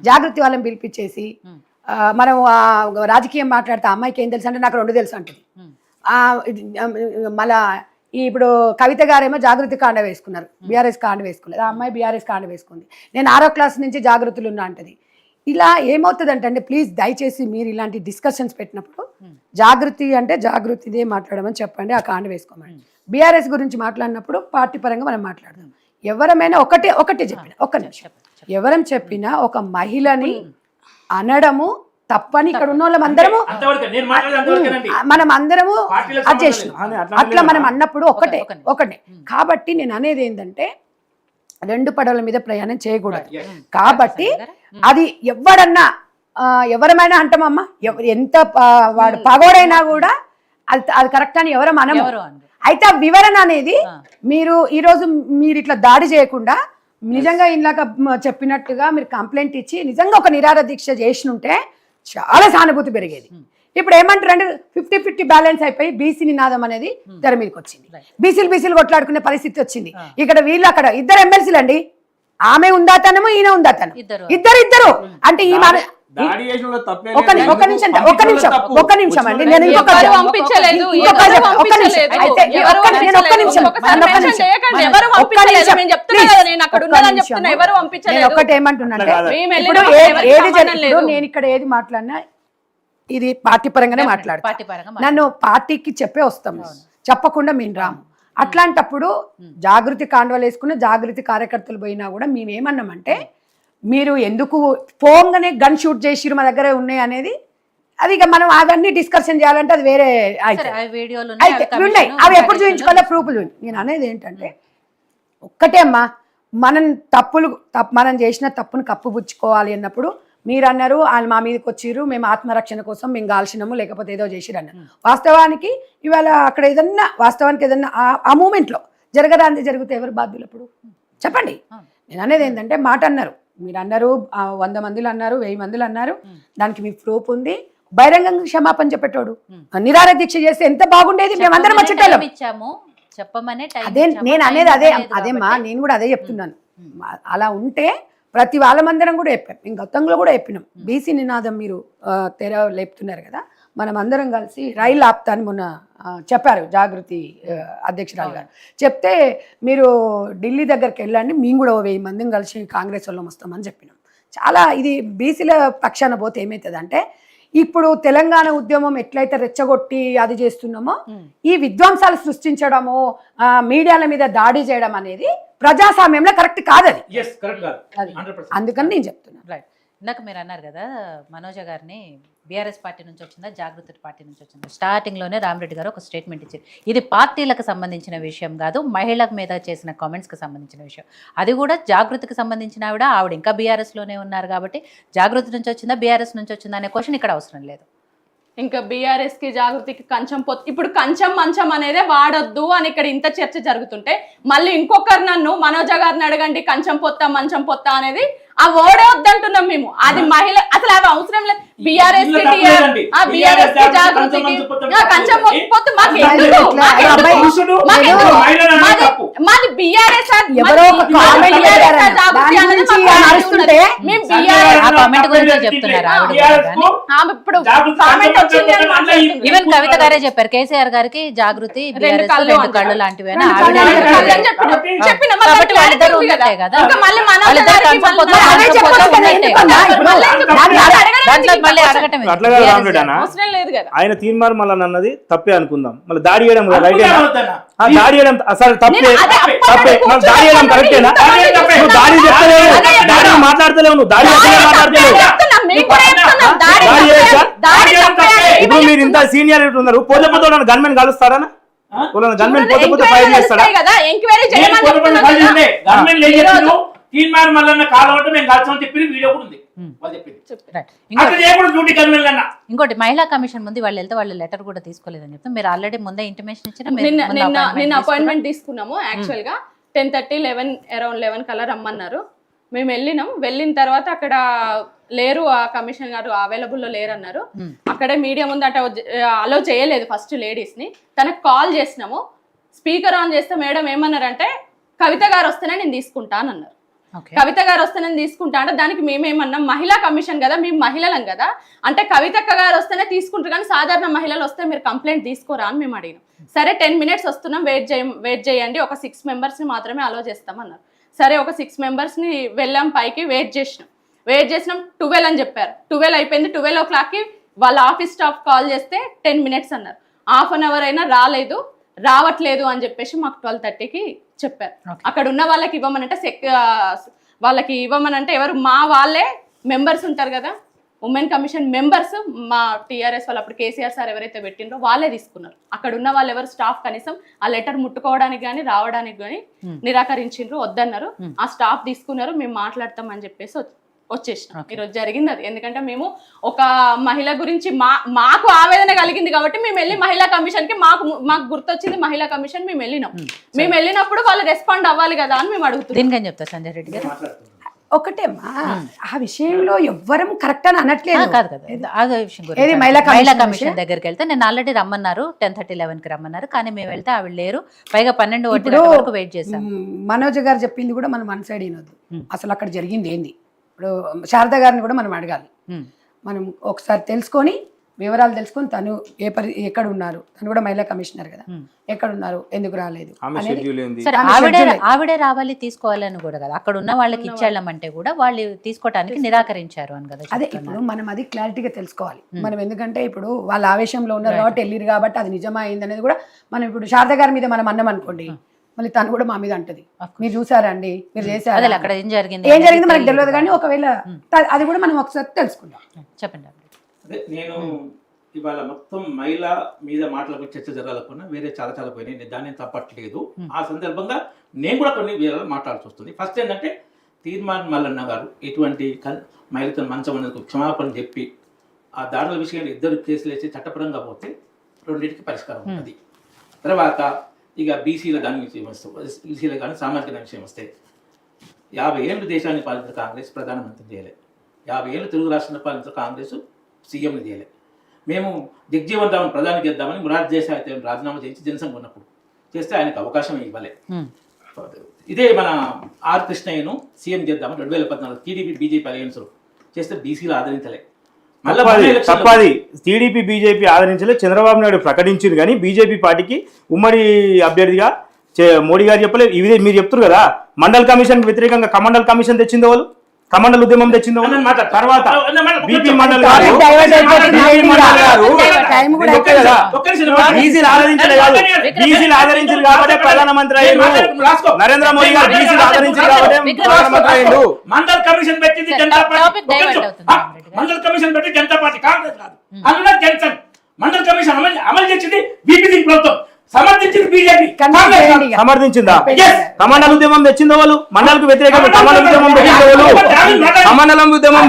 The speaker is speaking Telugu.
జాగృతి వాళ్ళని పిలిపించేసి మనం రాజకీయం మాట్లాడితే అమ్మాయికి ఏం తెలుసు అంటే నాకు 2 తెలుసు అంటుంది. మళ్ళా ఇప్పుడు కవిత గారేమో జాగృతి కాండ వేసుకున్నారు, బీఆర్ఎస్ కాండ వేసుకోలేదు. ఆ అమ్మాయి బీఆర్ఎస్ కాండ వేసుకుంది. నేను 6వ క్లాస్ నుంచి జాగృతులు ఉన్నా అంటది. ఇలా ఏమవుతుందంటే ప్లీజ్ దయచేసి మీరు ఇలాంటి డిస్కషన్స్ పెట్టినప్పుడు జాగృతి అంటే జాగృతిదే మాట్లాడమని చెప్పండి, ఆ కాండ వేసుకోమని. బీఆర్ఎస్ గురించి మాట్లాడినప్పుడు పార్టీ పరంగా మనం మాట్లాడదాం. ఎవరమైనా ఒకటి చెప్పిన ఒక్క నిమిషం ఎవరం చెప్పినా ఒక మహిళని అనడము తప్పని ఇక్కడ ఉన్న వాళ్ళందరము మనం అందరము అది చేసినాం. అట్లా మనం అన్నప్పుడు ఒకటే కాబట్టి నేను అనేది ఏంటంటే 2 పడవల మీద ప్రయాణం చేయకూడదు. కాబట్టి అది ఎవరమైనా అంటామమ్మా, ఎంత వాడు పగోడైనా కూడా అది కరెక్ట్ అని ఎవరం అనము. అయితే ఆ వివరణ అనేది మీరు ఈరోజు మీరు ఇట్లా దాడి చేయకుండా నిజంగా ఇందాక చెప్పినట్టుగా మీరు కంప్లైంట్ ఇచ్చి నిజంగా ఒక నిరాహార దీక్ష చేసినుంటే చాలా సానుభూతి పెరిగేది. ఇప్పుడు ఏమంటారంటే 50-50 బ్యాలెన్స్ అయిపోయి బీసీ నినాదం అనేది తెర మీదకి వచ్చింది. బీసీలు కొట్లాడుకునే పరిస్థితి వచ్చింది. ఇక్కడ వీళ్ళు అక్కడ 2 ఎమ్మెల్సీలు అండి, ఆమె ఉందాతనము ఈయన ఉందాతనం, ఇద్దరు అంటే ఈ ఒక్క నిమిషం అండి, నేను ఒకటేమంటున్నానంటే నేను ఇక్కడ ఏది మాట్లాడినా ఇది పార్టీ పరంగానే మాట్లాడతాను. నన్ను పార్టీకి చెప్పే వస్తాం, చెప్పకుండా మేము రాము. అట్లాంటప్పుడు జాగృతి కాండవాలు వేసుకున్న జాగృతి కార్యకర్తలు పోయినా కూడా మేమేమన్నామంటే మీరు ఎందుకు పోంగానే గన్ షూట్ చేసిరు మా దగ్గర ఉన్నాయి అనేది అది ఇక మనం అవన్నీ డిస్కషన్ చేయాలంటే అది వేరే అయితే ఉన్నాయి. అవి ఎప్పుడు చూపించుకోవాలో ప్రూఫ్లు. నేను అనేది ఏంటంటే ఒక్కటే అమ్మా, మనం చేసిన తప్పును కప్పుపుచ్చుకోవాలి అన్నప్పుడు మీరు అన్నారు వాళ్ళు మా మీదకి వచ్చిర్రు, మేము ఆత్మరక్షణ కోసం మేము కాల్చినాము లేకపోతే ఏదో చేసిరు అన్నారు. వాస్తవానికి ఇవాళ అక్కడ వాస్తవానికి ఏదన్నా ఆ మూమెంట్లో జరగరాంది జరిగితే ఎవరు బాధ్యులు అప్పుడు చెప్పండి. నేను అనేది ఏంటంటే మాట అన్నారు, మీరు అన్నారు 100 మందిలో అన్నారు, 1000 మందిలో అన్నారు, దానికి మీ ప్రూఫ్ ఉంది. బహిరంగంగా క్షమాపణ చెప్పేటోడు నిరాహార దీక్ష చేస్తే ఎంత బాగుండేది, మేమందరం వచ్చేటోళ్ళం. అదే నేను అనేది అదేమ్మా, నేను కూడా అదే చెప్తున్నాను. అలా ఉంటే ప్రతి వాళ్ళమందరం కూడా చెప్పాం, మేము గతంలో కూడా చెప్పినాం. బీసీ నినాదం మీరు తెర లేపుతున్నారు కదా, మనం అందరం కలిసి రైలు ఆపుతా అని మొన్న చెప్పారు జాగృతి అధ్యక్షురాలు గారు. చెప్తే మీరు ఢిల్లీ దగ్గరికి వెళ్ళండి, మేము కూడా 1000 మందిని కలిసి కాంగ్రెస్ వాళ్ళం వస్తామని చెప్పినాం. చాలా ఇది బీసీల పక్షాన పోతే ఏమవుతుంది అంటే ఇప్పుడు తెలంగాణ ఉద్యమం ఎట్లయితే రెచ్చగొట్టి అది చేస్తున్నామో ఈ విధ్వంసాలు సృష్టించడము, మీడియాల మీద దాడి చేయడం అనేది ప్రజాస్వామ్యంలో కరెక్ట్ కాదు. అది అందుకని నేను చెప్తున్నాను. రైట్. ఇందాక మీరు అన్నారు కదా మనోజ గారిని బీఆర్ఎస్ పార్టీ నుంచి వచ్చిందా జాగృతి పార్టీ నుంచి వచ్చిందా, స్టార్టింగ్లోనే రామరెడ్డి గారు ఒక స్టేట్మెంట్ ఇచ్చారు, ఇది పార్టీలకు సంబంధించిన విషయం కాదు, మహిళల మీద చేసిన కామెంట్స్కి సంబంధించిన విషయం. అది కూడా జాగృతికి సంబంధించిన ఆవిడ ఇంకా బీఆర్ఎస్లోనే ఉన్నారు కాబట్టి జాగృతి నుంచి వచ్చిందా బీఆర్ఎస్ నుంచి వచ్చిందా అనే క్వశ్చన్ ఇక్కడ అవసరం లేదు. ఇంకా బీఆర్ఎస్ కి జాగృతికి కంచం ఇప్పుడు కంచం మంచం అనేదే వాడొద్దు అని ఇక్కడ ఇంత చర్చ జరుగుతుంటే మళ్ళీ ఇంకొకరు నన్ను మనోజ గారిని అడగండి కంచం పొత్త మంచం పొత్త అనేది ఆ వర్డే వద్దంటున్నాం మేము. అది మహిళ అసలు అవి అవసరం లేదు. బీఆర్ఎస్ కంచం పొత్తు మాకు మాది బీఆర్ఎస్ ఇప్పుడు ఈవెన్ కవిత గారే చెప్పారు కేసీఆర్ గారికి జాగృతి 2 కళ్ళు లాంటివి ఆయన తీర్మానం మళ్ళీ అన్నది తప్పే అనుకుందాం, మళ్ళీ దాడి చేయడం దాడి చేయడం అసలు తప్పే దాడి చేయడం కరెక్టేనా? నువ్వు దాడి చెప్తలేవు, దాడి మాట్లాడతలేవు, నువ్వు దాడి మాట్లాడతలేవు. ఇప్పుడు మీరు ఇంత సీనియర్ ఉన్నారు, పోతే పోతే గన్మెన్ కలుస్తారా? గన్మెన్ పోతే పోతే ఫైర్ చేస్తాడా? ఇంకోటి మహిళా కమిషన్ ముందు వాళ్ళు వెళ్తే వాళ్ళు లెటర్ కూడా తీసుకోలేదని చెప్తే మీరు ఆల్రెడీ ముందే ఇంటిమేషన్ ఇచ్చారు. నిన్న అపాయింట్మెంట్ తీసుకున్నాము. యాక్చువల్ గా 10:30 అరౌండ్ 11 కల్లా రమ్మన్నారు. మేము వెళ్ళిన తర్వాత అక్కడ లేరు, ఆ కమిషన్ గారు అవైలబుల్లో లేరు అన్నారు. అక్కడే మీడియా ముందు అట అలో చేయలేదు ఫస్ట్ లేడీస్ ని. తనకు కాల్ చేసినాము, స్పీకర్ ఆన్ చేస్తే మేడం ఏమన్నారంటే కవిత గారు వస్తేనే నేను తీసుకుంటాను అన్నారు. కవిత గారు వస్తేనే తీసుకుంటా అంటే దానికి మేమేమన్నాం, మహిళా కమిషన్ కదా, మేము మహిళలం కదా, అంటే కవితక్క గారు వస్తేనే తీసుకుంటారు కానీ సాధారణ మహిళలు వస్తే మీరు కంప్లైంట్ తీసుకోరా అని మేము అడిగినాం. సరే 10 minutes వస్తున్నాం, వెయిట్ చేయండి, ఒక 6 members ని మాత్రమే అలో చేస్తామన్నారు. సరే ఒక 6 members ని వెళ్ళాం పైకి, వెయిట్ చేసినాం 12 అని చెప్పారు. 12 అయిపోయింది. 12 o'clockకి వాళ్ళ ఆఫీస్ స్టాఫ్ కాల్ చేస్తే 10 minutes అన్నారు. హాఫ్ అన్ అవర్ అయినా రావట్లేదు అని చెప్పేసి మాకు 12:30కి చెప్పారు. అక్కడ ఉన్న వాళ్ళకి ఇవ్వమనంటే ఎవరు, మా వాళ్ళే మెంబర్స్ ఉంటారు కదా, ఉమెన్ కమిషన్ మెంబర్స్, మా టీఆర్ఎస్ వాళ్ళు అప్పుడు కేసీఆర్ సార్ ఎవరైతే పెట్టిండ్రో వాళ్ళే తీసుకున్నారు. అక్కడ ఉన్న వాళ్ళు ఎవరు స్టాఫ్ కనీసం ఆ లెటర్ ముట్టుకోవడానికి కానీ రావడానికి కానీ నిరాకరించిండ్రు, వద్దన్నారు. ఆ స్టాఫ్ తీసుకున్నారు, మేము మాట్లాడతాం అని చెప్పేసి వచ్చేసినాం. ఈరోజు జరిగింది అది. ఎందుకంటే మేము ఒక మహిళ గురించి మాకు ఆవేదన కలిగింది కాబట్టి మేము వెళ్ళి మహిళా కమిషన్ కి మాకు గుర్తొచ్చింది మహిళా కమిషన్, మేము వెళ్ళినాం. మేము వెళ్ళినప్పుడు వాళ్ళు రెస్పాండ్ అవ్వాలి కదా అని మేము అడుగుతున్నాం. దీనికని చెప్తా సంజయ్ రెడ్డి గారు ఒకటేమ్మా, ఆ విషయంలో ఎవ్వరం కరెక్ట్ అని అనట్లేదు. కాదు కదా, ఆ విషయం గురించి మహిళా కమిషన్ దగ్గరికి వెళ్తే నేను ఆల్రెడీ రమ్మన్నారు 10:30, 11కి రమ్మన్నారు, కానీ మేము వెళ్తే ఆవిడ లేరు, పైగా 12 వరకు వెయిట్ చేశాం. మనోజ్ గారు చెప్పింది కూడా మనం వన్ సైడ్ వినొద్దు. అసలు అక్కడ జరిగింది ఏంది, ఇప్పుడు శారద గారిని కూడా మనం అడగాలి. మనం ఒకసారి తెలుసుకొని వివరాలు తెలుసుకొని తను ఎక్కడ ఉన్నారు, తను కూడా మహిళా కమిషనర్ కదా, ఎక్కడ ఉన్నారు, ఎందుకు రాలేదు సరే, ఆవిడే రావాలి తీసుకోవాలని కూడా కదా, అక్కడ ఉన్న వాళ్ళకి ఇచ్చేళ్ళమంటే కూడా వాళ్ళు తీసుకోవడానికి నిరాకరించారు అని కదా. అదే ఇప్పుడు మనం అది క్లారిటీగా తెలుసుకోవాలి మనం, ఎందుకంటే ఇప్పుడు వాళ్ళ ఆవేశంలో ఉన్నారు కాబట్టి వెళ్ళిరు కాబట్టి అది నిజమా అయింది అనేది కూడా మనం ఇప్పుడు శారద గారి మీద మనం అన్నాం అనుకోండి, మళ్ళీ తను కూడా మా మీద అంటది, మీరు చూసారా అండి, మీరు చేశారు, అక్కడ ఏం జరిగింది మనకు తెలియదు. కానీ ఒకవేళ అది కూడా మనం ఒకసారి తెలుసుకుందాం. చెప్పండి. అదే నేను ఇవాళ మొత్తం మహిళ మీద మాటలకు చర్చ జరగాలనుకున్నా వేరే చాలా పోయినాయి, నేను దాన్ని తప్పట్లేదు. ఆ సందర్భంగా నేను కూడా కొన్ని వేరే మాట్లాడాల్సి వస్తుంది. ఫస్ట్ ఏంటంటే తీర్మాన్ మల్లన్న గారు ఇటువంటి మహిళతో మంచం అనేది క్షమాపణ చెప్పి ఆ దాడుల విషయంలో 2 కేసులు వేసి చట్టపరంగా పోతే 2టికి పరిష్కారం ఉంటుంది. తర్వాత ఇక బీసీల దాని విషయం వస్తే, బీసీల కానీ సామాజిక విషయం వస్తే 50 ఏళ్ళు దేశాన్ని పాలించిన కాంగ్రెస్ ప్రధానమంత్రి చేయలే, 50 ఏళ్ళు తెలుగు రాష్ట్రాన్ని పాలించిన కాంగ్రెస్ సీఎంని చేయలే. మేము జగజీవన్ రావును ప్రధాని చేద్దామని మురార్ దేశాయ్ అయితే రాజీనామా చేసి జనసంఘ ఉన్నప్పుడు చేస్తే ఆయనకు అవకాశం ఇవ్వలే. ఇదే మన ఆర్ కృష్ణయ్యను సీఎం చేద్దామని 2014 టీడీపీ బీజేపీ అలయన్స్లో చేస్తే బీసీలు ఆదరించలే. తప్పది, టీడీపీ బీజేపీ ఆదరించలే, చంద్రబాబు నాయుడు ప్రకటించింది కానీ బీజేపీ పార్టీకి ఉమ్మడి అభ్యర్థిగా మోడీ గారు చెప్పలేదు. ఇదే మీరు చెప్తారు కదా, మండల్ కమిషన్ వ్యతిరేకంగా కమండల్ కమిషన్ తెచ్చింది వాళ్ళు, కమండల్ ఉద్యమం తెచ్చింది తర్వాత బీపీ మండల్ గారు బీసీలు ఆదరించలే కాదు, బీసీలు ఆదరించారు కాబట్టి ప్రధానమంత్రి అయ్యారు. నరేంద్ర మోడీ గారు బీసీలు ఆదరించారు కాబట్టి ప్రధానమంత్రి అయ్యారు. మండల్ కమిషన్ పెట్టింది జనతా పార్టీ, మండల్ కమిషన్ పెట్టి జనతా పార్టీ, కాంగ్రెస్ కాదు. అందులో జనసంఘ్ మండల్ కమిషన్ అమలు చేసింది బీపీ ప్రభుత్వం, సమర్థించింది బీజేపీ, సమర్థించిందా? కమండల్ ఉద్యమం తెచ్చిందో వాళ్ళు, మండలకు వ్యతిరేకంగా కమండల్ ఉద్యమం తెచ్చిందో వాళ్ళు, కమండలం ఉద్యమం